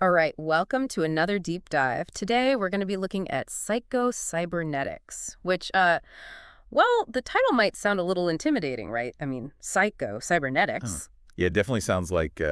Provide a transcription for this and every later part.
All right, welcome to another deep dive. Today we're going to be looking at psycho-cybernetics, which, well, the title might sound a little intimidating, right? I mean, Oh. psycho-cybernetics. Yeah, it definitely sounds like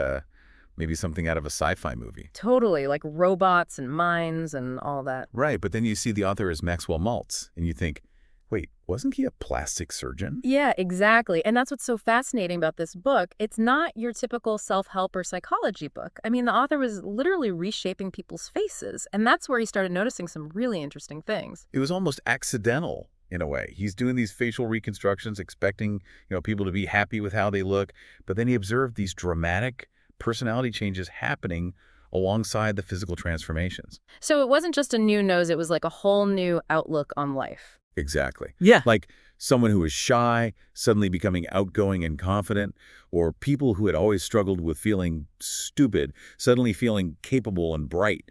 maybe something out of a sci-fi movie. Totally, like robots and minds and all that. Right, but then you see the author is Maxwell Maltz, and you think, wait, wasn't he a plastic surgeon? Yeah, exactly. And that's what's so fascinating about this book. It's not your typical self-help or psychology book. I mean, the author was literally reshaping people's faces, and that's where he started noticing some really interesting things. It was almost accidental in a way. He's doing these facial reconstructions, expecting, people to be happy with how they look, but then he observed these dramatic personality changes happening alongside the physical transformations. So it wasn't just a new nose, it was like a whole new outlook on life. Exactly. Yeah. Like someone who was shy suddenly becoming outgoing and confident, or people who had always struggled with feeling stupid suddenly feeling capable and bright.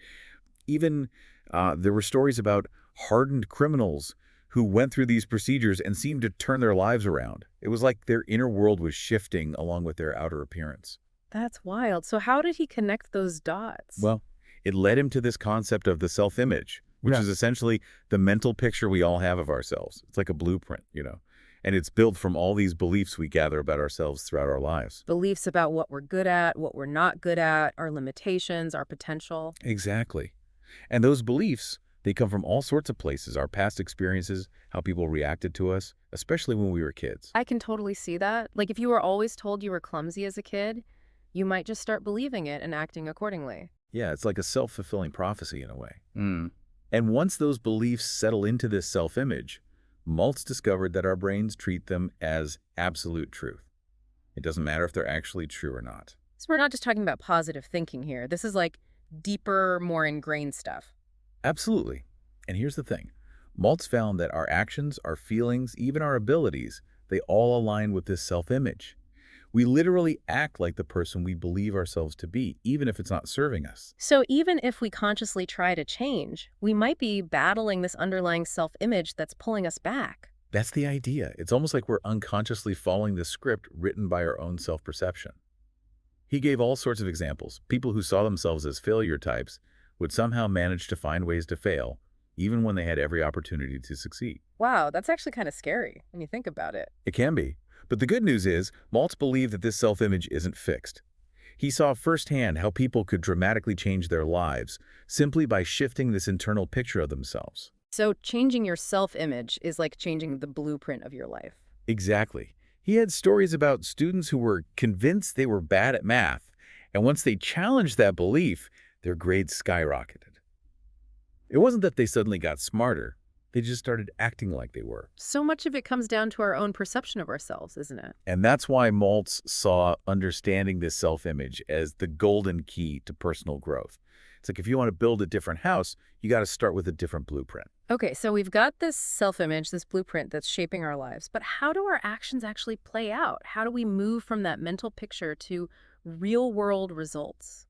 Even there were stories about hardened criminals who went through these procedures and seemed to turn their lives around. It was like their inner world was shifting along with their outer appearance. That's wild. So how did he connect those dots? Well, it led him to this concept of the self-image, which Yeah. is essentially the mental picture we all have of ourselves. It's like a blueprint. And it's built from all these beliefs we gather about ourselves throughout our lives. Beliefs about what we're good at, what we're not good at, our limitations, our potential. Exactly. And those beliefs, they come from all sorts of places, our past experiences, how people reacted to us, especially when we were kids. I can totally see that. Like if you were always told you were clumsy as a kid, you might just start believing it and acting accordingly. Yeah, it's like a self-fulfilling prophecy in a way. And once those beliefs settle into this self-image, Maltz discovered that our brains treat them as absolute truth. It doesn't matter if they're actually true or not. So we're not just talking about positive thinking here. This is like deeper, more ingrained stuff. Absolutely. And here's the thing. Maltz found that our actions, our feelings, even our abilities, they all align with this self-image. We literally act like the person we believe ourselves to be, even if it's not serving us. So even if we consciously try to change, we might be battling this underlying self-image that's pulling us back. That's the idea. It's almost like we're unconsciously following the script written by our own self-perception. He gave all sorts of examples. People who saw themselves as failure types would somehow manage to find ways to fail, even when they had every opportunity to succeed. Wow, that's actually kind of scary when you think about it. It can be. But the good news is, Maltz believed that this self-image isn't fixed. He saw firsthand how people could dramatically change their lives simply by shifting this internal picture of themselves. So changing your self-image is like changing the blueprint of your life. Exactly. He had stories about students who were convinced they were bad at math, and once they challenged that belief, their grades skyrocketed. It wasn't that they suddenly got smarter. They just started acting like they were. So much of it comes down to our own perception of ourselves, isn't it? And that's why Maltz saw understanding this self-image as the golden key to personal growth. It's like if you want to build a different house, you got to start with a different blueprint. Okay, so we've got this self-image, this blueprint that's shaping our lives, but how do our actions actually play out? How do we move from that mental picture to real-world results?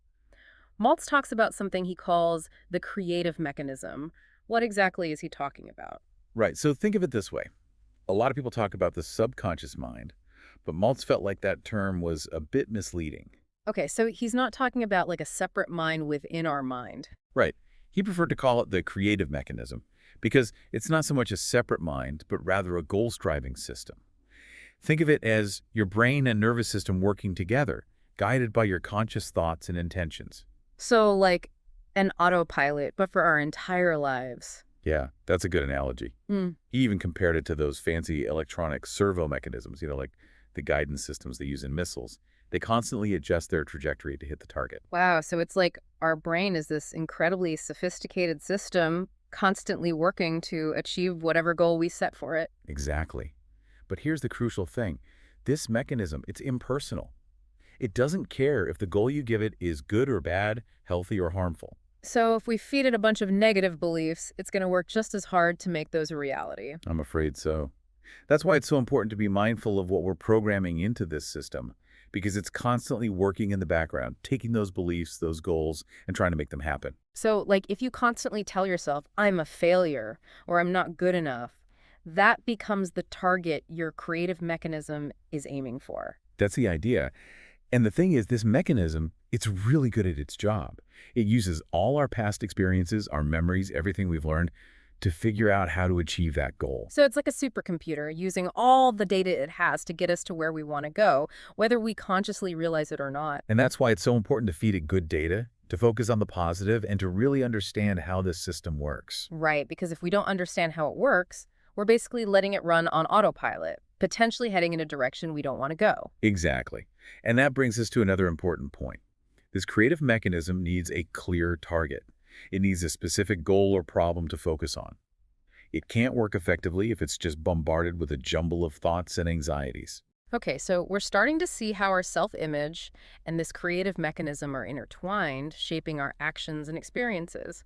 Maltz talks about something he calls the creative mechanism. What exactly is he talking about? Right, so think of it this way. A lot of people talk about the subconscious mind, but Maltz felt like that term was a bit misleading. Okay, so he's not talking about like a separate mind within our mind. Right. He preferred to call it the creative mechanism because it's not so much a separate mind, but rather a goal-striving system. Think of it as your brain and nervous system working together, guided by your conscious thoughts and intentions. So like an autopilot, but for our entire lives. Yeah, that's a good analogy. Hmm. He even compared it to those fancy electronic servo mechanisms, like the guidance systems they use in missiles. They constantly adjust their trajectory to hit the target. Wow, so it's like our brain is this incredibly sophisticated system constantly working to achieve whatever goal we set for it. Exactly. But here's the crucial thing. This mechanism, it's impersonal. It doesn't care if the goal you give it is good or bad, healthy or harmful. So if we feed it a bunch of negative beliefs, it's going to work just as hard to make those a reality. I'm afraid so. That's why it's so important to be mindful of what we're programming into this system, because it's constantly working in the background, taking those beliefs, those goals, and trying to make them happen. So like if you constantly tell yourself, I'm a failure or I'm not good enough, that becomes the target your creative mechanism is aiming for. That's the idea. And the thing is, this mechanism, It's really good at its job. It uses all our past experiences, our memories, everything we've learned to figure out how to achieve that goal. So it's like a supercomputer using all the data it has to get us to where we want to go, whether we consciously realize it or not. And that's why it's so important to feed it good data, to focus on the positive, and to really understand how this system works. Right, because if we don't understand how it works, we're basically letting it run on autopilot, potentially heading in a direction we don't want to go. Exactly. And that brings us to another important point. This creative mechanism needs a clear target. It needs a specific goal or problem to focus on. It can't work effectively if it's just bombarded with a jumble of thoughts and anxieties. Okay, so we're starting to see how our self-image and this creative mechanism are intertwined, shaping our actions and experiences.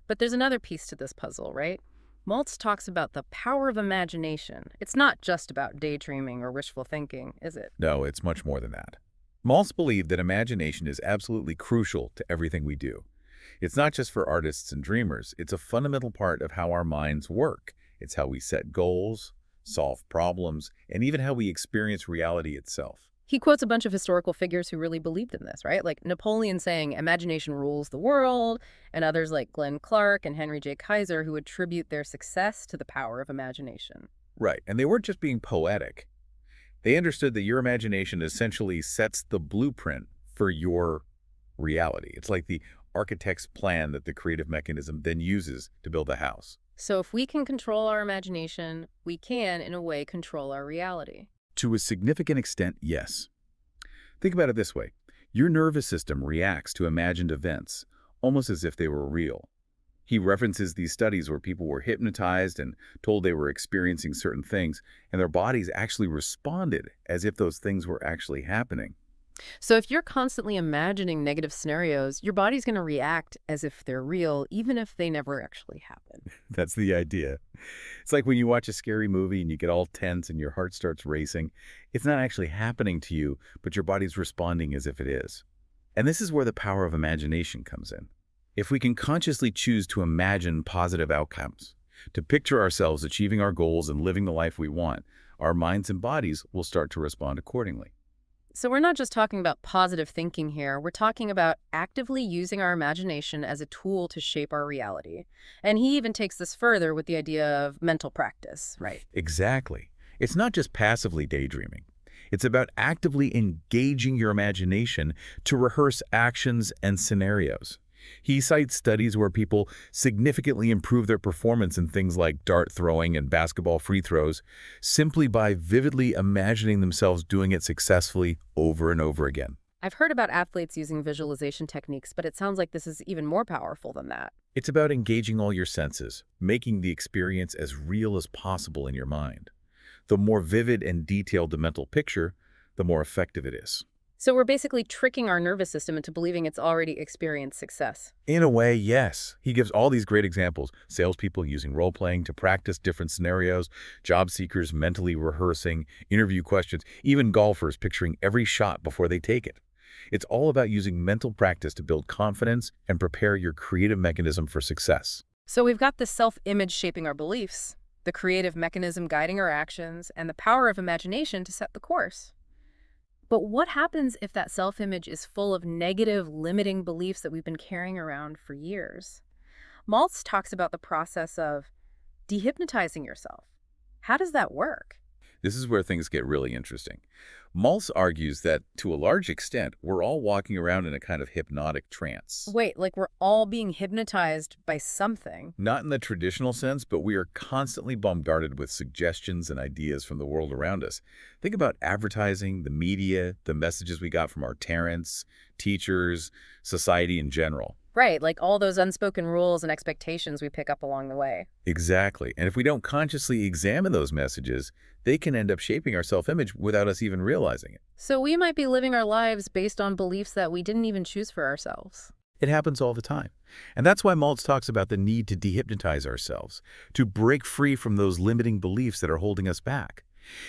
But there's another piece to this puzzle, right? Maltz talks about the power of imagination. It's not just about daydreaming or wishful thinking, is it? No, it's much more than that. Maltz believed that imagination is absolutely crucial to everything we do. It's not just for artists and dreamers. It's a fundamental part of how our minds work. It's how we set goals, solve problems, and even how we experience reality itself. He quotes a bunch of historical figures who really believed in this, right? Like Napoleon saying imagination rules the world, and others like Glenn Clark and Henry J. Kaiser who attribute their success to the power of imagination. Right, and they weren't just being poetic. They understood that your imagination essentially sets the blueprint for your reality. It's like the architect's plan that the creative mechanism then uses to build a house. So if we can control our imagination, we can, in a way, control our reality. To a significant extent, yes. Think about it this way. Your nervous system reacts to imagined events, almost as if they were real. He references these studies where people were hypnotized and told they were experiencing certain things, and their bodies actually responded as if those things were actually happening. So if you're constantly imagining negative scenarios, your body's going to react as if they're real, even if they never actually happen. That's the idea. It's like when you watch a scary movie and you get all tense and your heart starts racing. It's not actually happening to you, but your body's responding as if it is. And this is where the power of imagination comes in. If we can consciously choose to imagine positive outcomes, to picture ourselves achieving our goals and living the life we want, our minds and bodies will start to respond accordingly. So we're not just talking about positive thinking here. We're talking about actively using our imagination as a tool to shape our reality. And he even takes this further with the idea of mental practice, right? Exactly. It's not just passively daydreaming. It's about actively engaging your imagination to rehearse actions and scenarios. He cites studies where people significantly improve their performance in things like dart throwing and basketball free throws simply by vividly imagining themselves doing it successfully over and over again. I've heard about athletes using visualization techniques, but it sounds like this is even more powerful than that. It's about engaging all your senses, making the experience as real as possible in your mind. The more vivid and detailed the mental picture, the more effective it is. So we're basically tricking our nervous system into believing it's already experienced success. In a way, yes. He gives all these great examples. Salespeople using role-playing to practice different scenarios, job seekers mentally rehearsing, interview questions, even golfers picturing every shot before they take it. It's all about using mental practice to build confidence and prepare your creative mechanism for success. So we've got the self-image shaping our beliefs, the creative mechanism guiding our actions, and the power of imagination to set the course. But what happens if that self-image is full of negative, limiting beliefs that we've been carrying around for years? Maltz talks about the process of dehypnotizing yourself. How does that work? This is where things get really interesting. Maltz argues that, to a large extent, we're all walking around in a kind of hypnotic trance. Wait, like we're all being hypnotized by something? Not in the traditional sense, but we are constantly bombarded with suggestions and ideas from the world around us. Think about advertising, the media, the messages we got from our parents, teachers, society in general. Right, like all those unspoken rules and expectations we pick up along the way. Exactly. And if we don't consciously examine those messages, they can end up shaping our self-image without us even realizing it. So we might be living our lives based on beliefs that we didn't even choose for ourselves. It happens all the time. And that's why Maltz talks about the need to dehypnotize ourselves, to break free from those limiting beliefs that are holding us back.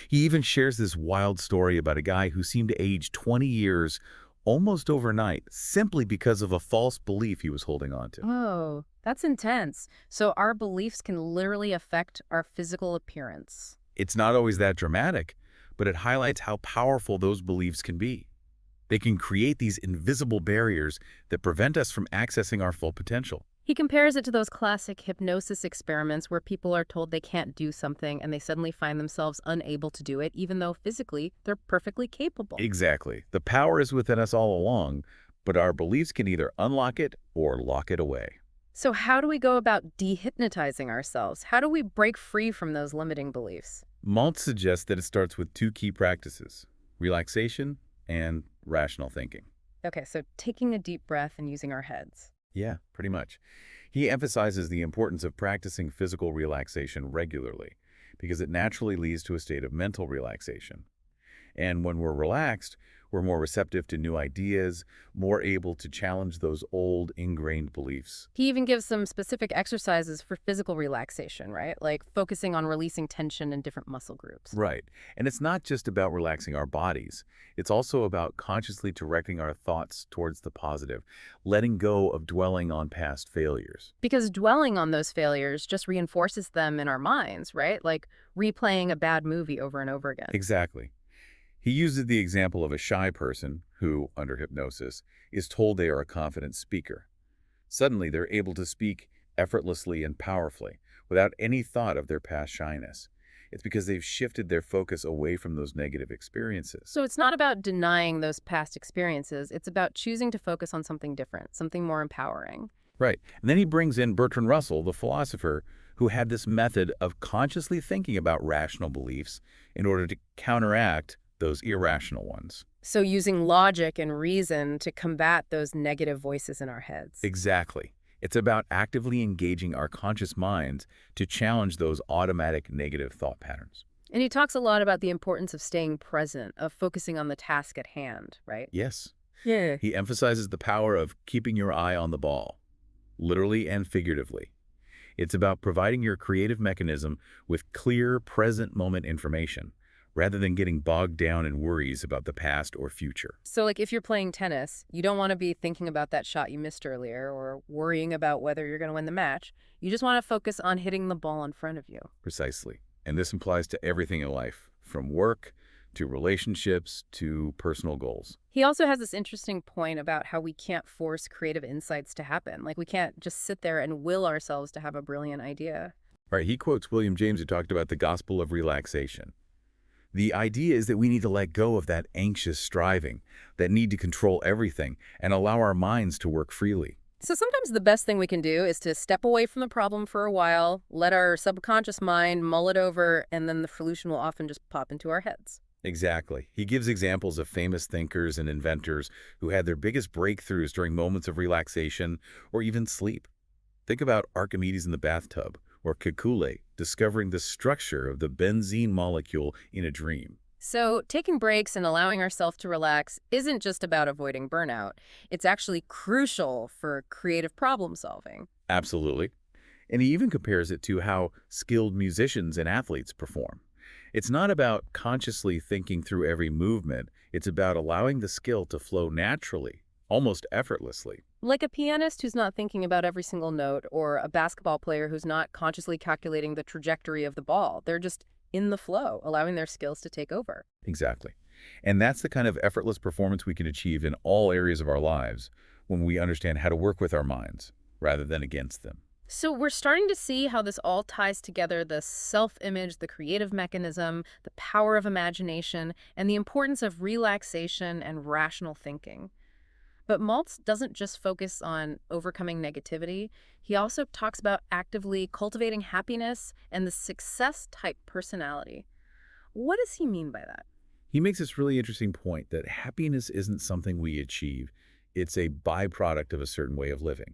He even shares this wild story about a guy who seemed to age 20 years almost overnight simply because of a false belief he was holding on to. Oh, that's intense. So our beliefs can literally affect our physical appearance. It's not always that dramatic, but it highlights how powerful those beliefs can be. They can create these invisible barriers that prevent us from accessing our full potential. He compares it to those classic hypnosis experiments where people are told they can't do something and they suddenly find themselves unable to do it, even though physically they're perfectly capable. Exactly. The power is within us all along, but our beliefs can either unlock it or lock it away. So how do we go about dehypnotizing ourselves? How do we break free from those limiting beliefs? Maltz suggests that it starts with two key practices: relaxation and rational thinking. Okay, so taking a deep breath and using our heads. Yeah, pretty much. He emphasizes the importance of practicing physical relaxation regularly because it naturally leads to a state of mental relaxation. And when we're relaxed, we're more receptive to new ideas, more able to challenge those old ingrained beliefs. He even gives some specific exercises for physical relaxation, right? Like focusing on releasing tension in different muscle groups. Right. And it's not just about relaxing our bodies. It's also about consciously directing our thoughts towards the positive, letting go of dwelling on past failures. Because dwelling on those failures just reinforces them in our minds, right? Like replaying a bad movie over and over again. Exactly. He uses the example of a shy person who, under hypnosis, is told they are a confident speaker. Suddenly, they're able to speak effortlessly and powerfully without any thought of their past shyness. It's because they've shifted their focus away from those negative experiences. So it's not about denying those past experiences. It's about choosing to focus on something different, something more empowering. Right. And then he brings in Bertrand Russell, the philosopher, who had this method of consciously thinking about rational beliefs in order to counteract those irrational ones. So using logic and reason to combat those negative voices in our heads. Exactly. It's about actively engaging our conscious minds to challenge those automatic negative thought patterns. And he talks a lot about the importance of staying present, of focusing on the task at hand, right? Yes. Yeah. He emphasizes the power of keeping your eye on the ball, literally and figuratively. It's about providing your creative mechanism with clear, present moment information, rather than getting bogged down in worries about the past or future. So like if you're playing tennis, you don't want to be thinking about that shot you missed earlier or worrying about whether you're going to win the match. You just want to focus on hitting the ball in front of you. Precisely. And this applies to everything in life, from work to relationships to personal goals. He also has this interesting point about how we can't force creative insights to happen. Like we can't just sit there and will ourselves to have a brilliant idea. Right, he quotes William James, who talked about the gospel of relaxation. The idea is that we need to let go of that anxious striving, that need to control everything, and allow our minds to work freely. So sometimes the best thing we can do is to step away from the problem for a while, let our subconscious mind mull it over, and then the solution will often just pop into our heads. Exactly. He gives examples of famous thinkers and inventors who had their biggest breakthroughs during moments of relaxation or even sleep. Think about Archimedes in the bathtub, or Kekule discovering the structure of the benzene molecule in a dream. So taking breaks and allowing ourselves to relax isn't just about avoiding burnout. It's actually crucial for creative problem solving. Absolutely. And he even compares it to how skilled musicians and athletes perform. It's not about consciously thinking through every movement. It's about allowing the skill to flow naturally, almost effortlessly. Like a pianist who's not thinking about every single note, or a basketball player who's not consciously calculating the trajectory of the ball. They're just in the flow, allowing their skills to take over. Exactly. And that's the kind of effortless performance we can achieve in all areas of our lives when we understand how to work with our minds rather than against them. So we're starting to see how this all ties together: the self-image, the creative mechanism, the power of imagination, and the importance of relaxation and rational thinking. But Maltz doesn't just focus on overcoming negativity. He also talks about actively cultivating happiness and the success-type personality. What does he mean by that? He makes this really interesting point that happiness isn't something we achieve. It's a byproduct of a certain way of living.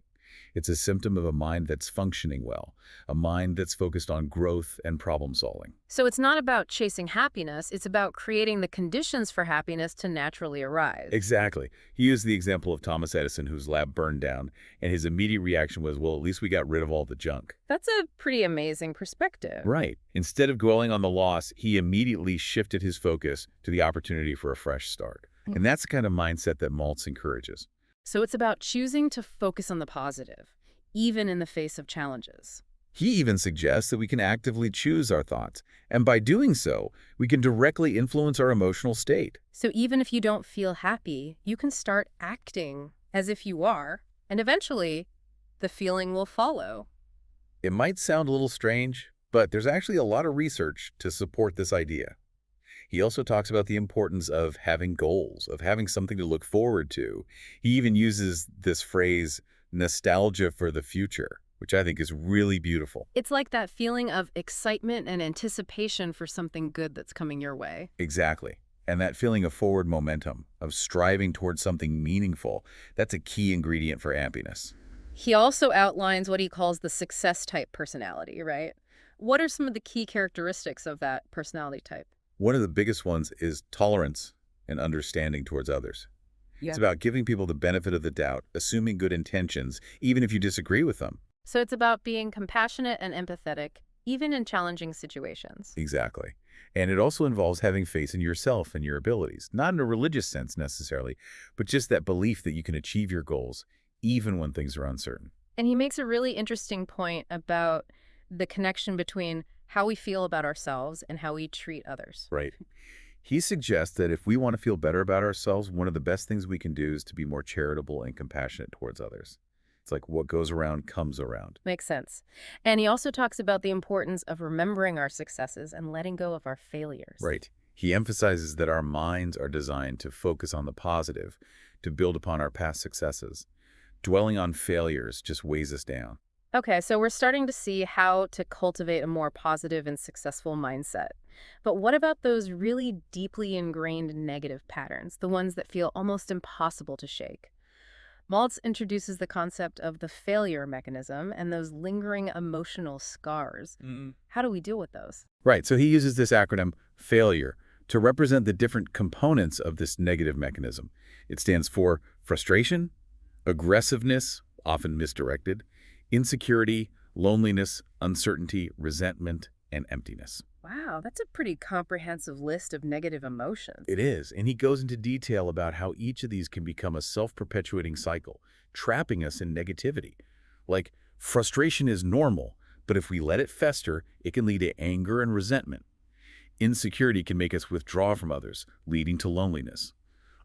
It's a symptom of a mind that's functioning well, a mind that's focused on growth and problem solving. So it's not about chasing happiness, it's about creating the conditions for happiness to naturally arise. Exactly. He used the example of Thomas Edison, whose lab burned down, and his immediate reaction was, well, at least we got rid of all the junk. That's a pretty amazing perspective. Right. Instead of dwelling on the loss, he immediately shifted his focus to the opportunity for a fresh start. And that's the kind of mindset that Maltz encourages. So it's about choosing to focus on the positive, even in the face of challenges. He even suggests that we can actively choose our thoughts, and by doing so, we can directly influence our emotional state. So even if you don't feel happy, you can start acting as if you are, and eventually the feeling will follow. It might sound a little strange, but there's actually a lot of research to support this idea. He also talks about the importance of having goals, of having something to look forward to. He even uses this phrase, nostalgia for the future, which I think is really beautiful. It's like that feeling of excitement and anticipation for something good that's coming your way. Exactly. And that feeling of forward momentum, of striving towards something meaningful, that's a key ingredient for happiness. He also outlines what he calls the success type personality, right? What are some of the key characteristics of that personality type? One of the biggest ones is tolerance and understanding towards others. Yeah. It's about giving people the benefit of the doubt, assuming good intentions, even if you disagree with them. So it's about being compassionate and empathetic, even in challenging situations. Exactly. And it also involves having faith in yourself and your abilities, not in a religious sense necessarily, but just that belief that you can achieve your goals, even when things are uncertain. And he makes a really interesting point about the connection between how we feel about ourselves and how we treat others. Right. He suggests that if we want to feel better about ourselves, one of the best things we can do is to be more charitable and compassionate towards others. It's like what goes around comes around. Makes sense. And he also talks about the importance of remembering our successes and letting go of our failures. Right. He emphasizes that our minds are designed to focus on the positive, to build upon our past successes. Dwelling on failures just weighs us down. Okay, so we're starting to see how to cultivate a more positive and successful mindset. But what about those really deeply ingrained negative patterns, the ones that feel almost impossible to shake? Maltz introduces the concept of the failure mechanism and those lingering emotional scars. How do we deal with those? Right. So he uses this acronym, FAILURE, to represent the different components of this negative mechanism. It stands for frustration, aggressiveness, often misdirected, insecurity, loneliness, uncertainty, resentment, and emptiness. Wow, that's a pretty comprehensive list of negative emotions. It is, and he goes into detail about how each of these can become a self-perpetuating cycle, trapping us in negativity. Like, frustration is normal, but if we let it fester, it can lead to anger and resentment. Insecurity can make us withdraw from others, leading to loneliness.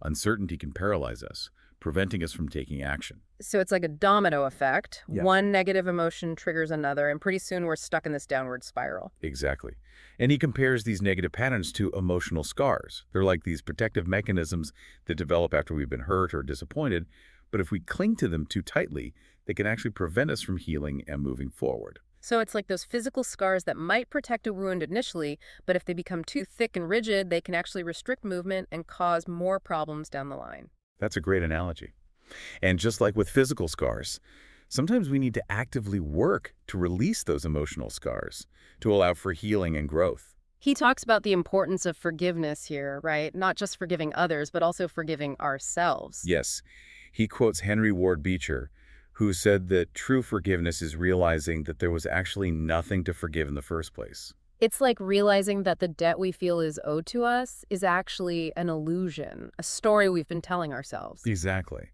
Uncertainty can paralyze us, preventing us from taking action. So it's like a domino effect. Yeah. One negative emotion triggers another, and pretty soon we're stuck in this downward spiral. Exactly. And he compares these negative patterns to emotional scars. They're like these protective mechanisms that develop after we've been hurt or disappointed, but if we cling to them too tightly, they can actually prevent us from healing and moving forward. So it's like those physical scars that might protect a wound initially, but if they become too thick and rigid, they can actually restrict movement and cause more problems down the line. That's a great analogy. And just like with physical scars, sometimes we need to actively work to release those emotional scars, to allow for healing and growth. He talks about the importance of forgiveness here, right? Not just forgiving others, but also forgiving ourselves. Yes, he quotes Henry Ward Beecher, who said that true forgiveness is realizing that there was actually nothing to forgive in the first place. It's like realizing that the debt we feel is owed to us is actually an illusion, a story we've been telling ourselves. Exactly.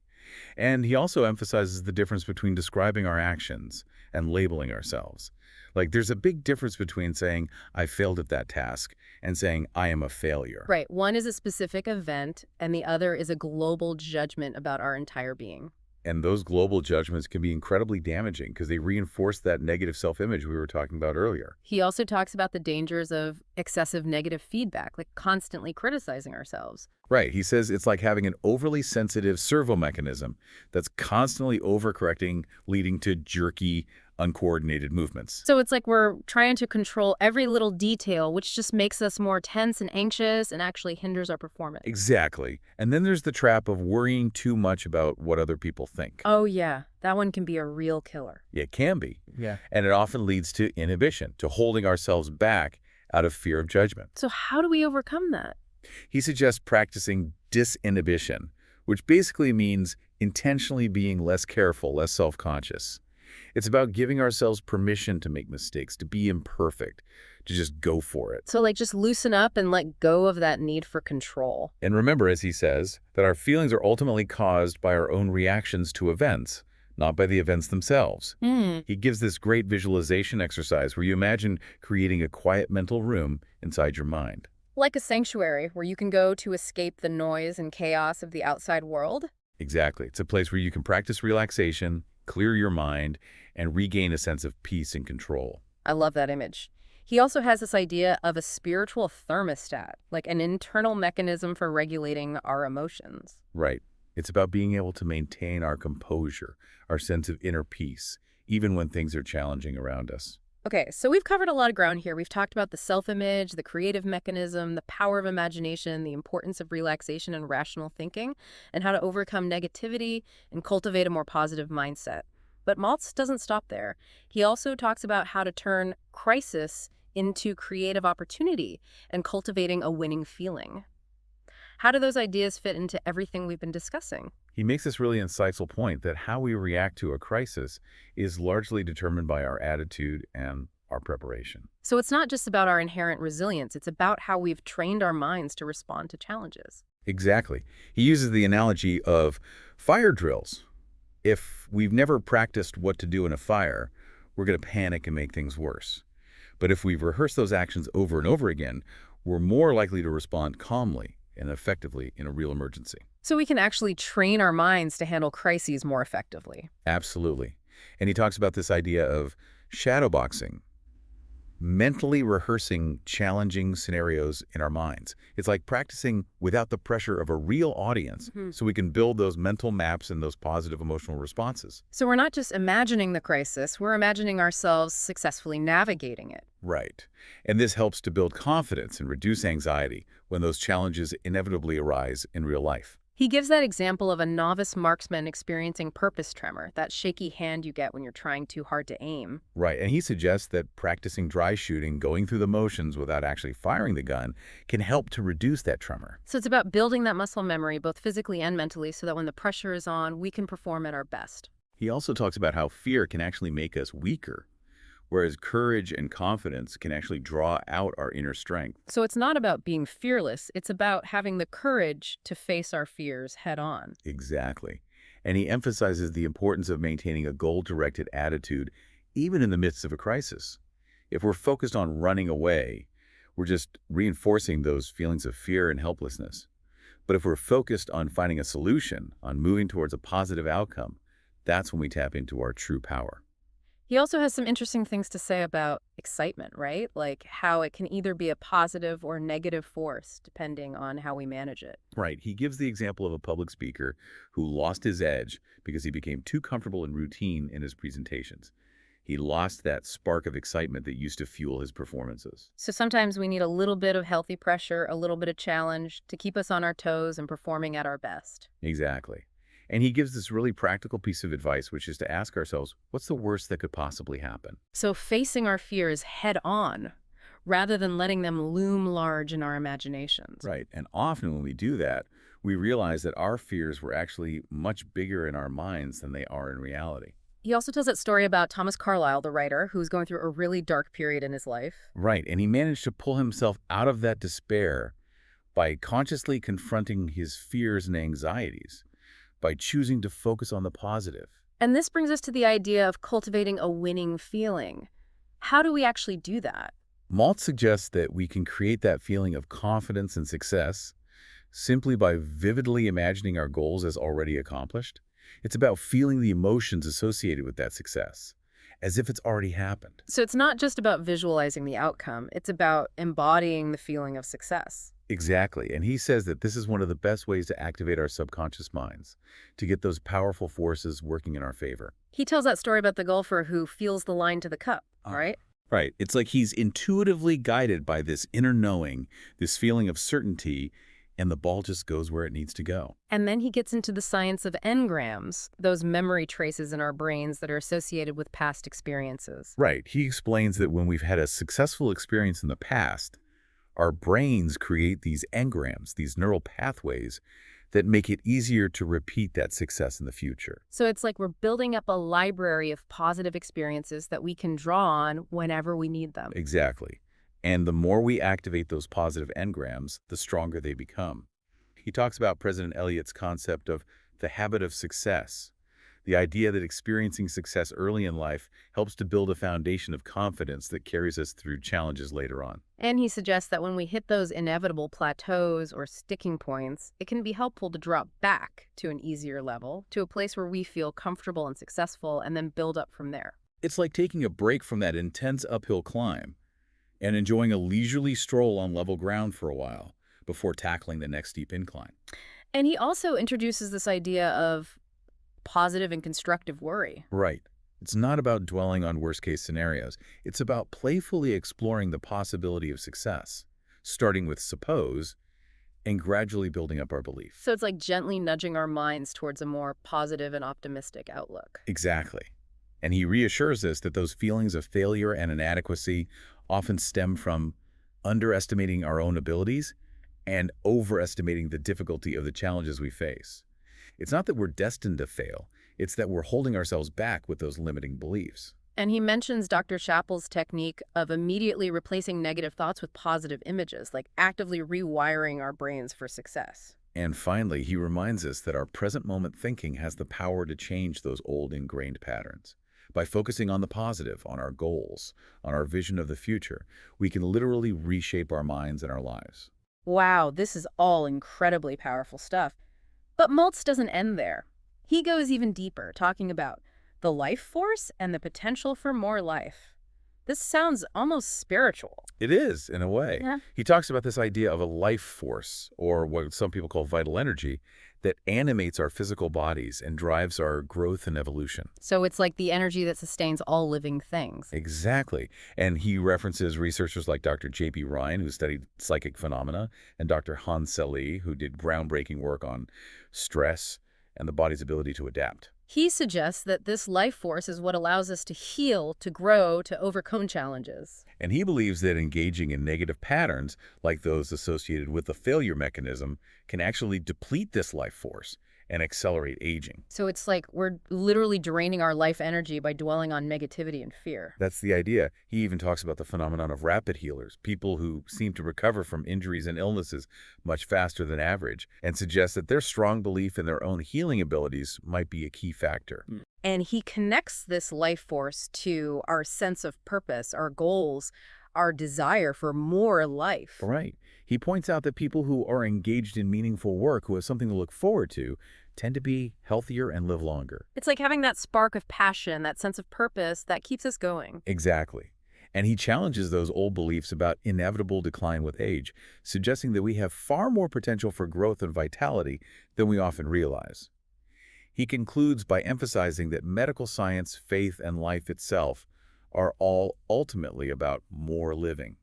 And he also emphasizes the difference between describing our actions and labeling ourselves. Like, there's a big difference between saying, I failed at that task, and saying, I am a failure. Right. One is a specific event, and the other is a global judgment about our entire being. And those global judgments can be incredibly damaging because they reinforce that negative self-image we were talking about earlier. He also talks about the dangers of excessive negative feedback, like constantly criticizing ourselves. Right. He says it's like having an overly sensitive servo mechanism that's constantly overcorrecting, leading to jerky, uncoordinated movements. So it's like we're trying to control every little detail, which just makes us more tense and anxious and actually hinders our performance. Exactly. And then there's the trap of worrying too much about what other people think. Oh, yeah. That one can be a real killer. It can be. Yeah. And it often leads to inhibition, to holding ourselves back out of fear of judgment. So how do we overcome that? He suggests practicing disinhibition, which basically means intentionally being less careful, less self-conscious. It's about giving ourselves permission to make mistakes, to be imperfect, to just go for it. So like just loosen up and let go of that need for control. And remember, as he says, that our feelings are ultimately caused by our own reactions to events, not by the events themselves. Hmm. He gives this great visualization exercise where you imagine creating a quiet mental room inside your mind. Like a sanctuary where you can go to escape the noise and chaos of the outside world? Exactly. It's a place where you can practice relaxation, clear your mind, and regain a sense of peace and control. I love that image. He also has this idea of a spiritual thermostat, like an internal mechanism for regulating our emotions. Right. It's about being able to maintain our composure, our sense of inner peace, even when things are challenging around us. Okay, so we've covered a lot of ground here. We've talked about the self-image, the creative mechanism, the power of imagination, the importance of relaxation and rational thinking, and how to overcome negativity and cultivate a more positive mindset. But Maltz doesn't stop there. He also talks about how to turn crisis into creative opportunity and cultivating a winning feeling. How do those ideas fit into everything we've been discussing? He makes this really insightful point that how we react to a crisis is largely determined by our attitude and our preparation. So it's not just about our inherent resilience, it's about how we've trained our minds to respond to challenges. Exactly. He uses the analogy of fire drills. If we've never practiced what to do in a fire, we're going to panic and make things worse. But if we've rehearsed those actions over and over again, we're more likely to respond calmly and effectively in a real emergency. So we can actually train our minds to handle crises more effectively. Absolutely. And he talks about this idea of shadowboxing, mentally rehearsing challenging scenarios in our minds. It's like practicing without the pressure of a real audience Mhm. so we can build those mental maps and those positive emotional responses. So we're not just imagining the crisis, we're imagining ourselves successfully navigating it. Right. And this helps to build confidence and reduce anxiety when those challenges inevitably arise in real life. He gives that example of a novice marksman experiencing purpose tremor, that shaky hand you get when you're trying too hard to aim. Right. And he suggests that practicing dry shooting, going through the motions without actually firing the gun, can help to reduce that tremor. So it's about building that muscle memory, both physically and mentally, so that when the pressure is on, we can perform at our best. He also talks about how fear can actually make us weaker, whereas courage and confidence can actually draw out our inner strength. So it's not about being fearless, it's about having the courage to face our fears head on. Exactly. And he emphasizes the importance of maintaining a goal-directed attitude even in the midst of a crisis. If we're focused on running away, we're just reinforcing those feelings of fear and helplessness. But if we're focused on finding a solution, on moving towards a positive outcome, that's when we tap into our true power. He also has some interesting things to say about excitement, right? Like how it can either be a positive or negative force, depending on how we manage it. Right. He gives the example of a public speaker who lost his edge because he became too comfortable and routine in his presentations. He lost that spark of excitement that used to fuel his performances. So sometimes we need a little bit of healthy pressure, a little bit of challenge to keep us on our toes and performing at our best. Exactly. And he gives this really practical piece of advice, which is to ask ourselves, what's the worst that could possibly happen? So facing our fears head on, rather than letting them loom large in our imaginations. Right. And often when we do that, we realize that our fears were actually much bigger in our minds than they are in reality. He also tells that story about Thomas Carlyle, the writer, who's going through a really dark period in his life. Right. And he managed to pull himself out of that despair by consciously confronting his fears and anxieties, by choosing to focus on the positive. And this brings us to the idea of cultivating a winning feeling. How do we actually do that? Maltz suggests that we can create that feeling of confidence and success simply by vividly imagining our goals as already accomplished. It's about feeling the emotions associated with that success, as if it's already happened. So it's not just about visualizing the outcome, it's about embodying the feeling of success. Exactly. And he says that this is one of the best ways to activate our subconscious minds, to get those powerful forces working in our favor. He tells that story about the golfer who feels the line to the cup, right? Right. It's like he's intuitively guided by this inner knowing, this feeling of certainty, and the ball just goes where it needs to go. And then he gets into the science of engrams, those memory traces in our brains that are associated with past experiences. Right. He explains that when we've had a successful experience in the past, our brains create these engrams, these neural pathways that make it easier to repeat that success in the future. So it's like we're building up a library of positive experiences that we can draw on whenever we need them. Exactly. And the more we activate those positive engrams, the stronger they become. He talks about President Eliot's concept of the habit of success, The idea that experiencing success early in life helps to build a foundation of confidence that carries us through challenges later on. And he suggests that when we hit those inevitable plateaus or sticking points, it can be helpful to drop back to an easier level, to a place where we feel comfortable and successful, and then build up from there. It's like taking a break from that intense uphill climb and enjoying a leisurely stroll on level ground for a while before tackling the next steep incline. And he also introduces this idea of positive and constructive worry. Right. It's not about dwelling on worst-case scenarios. It's about playfully exploring the possibility of success, starting with suppose and gradually building up our belief. So it's like gently nudging our minds towards a more positive and optimistic outlook. Exactly. And he reassures us that those feelings of failure and inadequacy often stem from underestimating our own abilities and overestimating the difficulty of the challenges we face. It's not that we're destined to fail, it's that we're holding ourselves back with those limiting beliefs. And he mentions Dr. Chappell's technique of immediately replacing negative thoughts with positive images, like actively rewiring our brains for success. And finally, he reminds us that our present moment thinking has the power to change those old ingrained patterns. By focusing on the positive, on our goals, on our vision of the future, we can literally reshape our minds and our lives. Wow, this is all incredibly powerful stuff. But Maltz doesn't end there. He goes even deeper, talking about the life force and the potential for more life. This sounds almost spiritual. It is, in a way. Yeah. He talks about this idea of a life force, or what some people call vital energy, that animates our physical bodies and drives our growth and evolution. So it's like the energy that sustains all living things. Exactly. And he references researchers like Dr. J.P. Ryan, who studied psychic phenomena, and Dr. Hans Selye, who did groundbreaking work on stress and the body's ability to adapt. He suggests that this life force is what allows us to heal, to grow, to overcome challenges. And he believes that engaging in negative patterns, like those associated with the failure mechanism, can actually deplete this life force and accelerate aging. So it's like we're literally draining our life energy by dwelling on negativity and fear. That's the idea. He even talks about the phenomenon of rapid healers, people who seem to recover from injuries and illnesses much faster than average, and suggests that their strong belief in their own healing abilities might be a key factor. And he connects this life force to our sense of purpose, our goals, our desire for more life. Right. He points out that people who are engaged in meaningful work, who have something to look forward to, tend to be healthier and live longer. It's like having that spark of passion, that sense of purpose that keeps us going. Exactly. And he challenges those old beliefs about inevitable decline with age, suggesting that we have far more potential for growth and vitality than we often realize. He concludes by emphasizing that medical science, faith, and life itself are all ultimately about more living,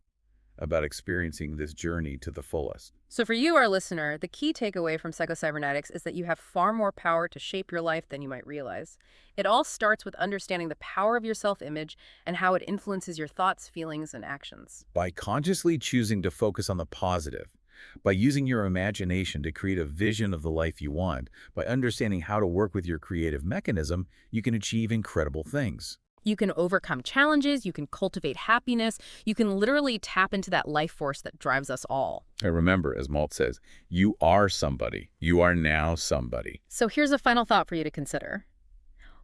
about experiencing this journey to the fullest. So for you, our listener, the key takeaway from Psycho-Cybernetics is that you have far more power to shape your life than you might realize. It all starts with understanding the power of your self-image and how it influences your thoughts, feelings, and actions. By consciously choosing to focus on the positive, by using your imagination to create a vision of the life you want, by understanding how to work with your creative mechanism, you can achieve incredible things. You can overcome challenges, you can cultivate happiness, you can literally tap into that life force that drives us all. And remember, as Maltz says, you are somebody. You are now somebody. So here's a final thought for you to consider.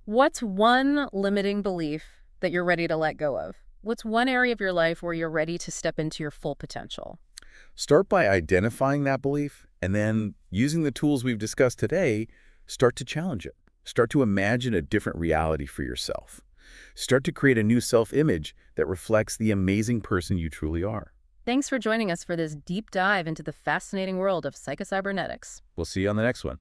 What's one limiting belief that you're ready to let go of? What's one area of your life where you're ready to step into your full potential? Start by identifying that belief, and then using the tools we've discussed today, start to challenge it. Start to imagine a different reality for yourself. Start to create a new self-image that reflects the amazing person you truly are. Thanks for joining us for this deep dive into the fascinating world of Psycho-Cybernetics. We'll see you on the next one.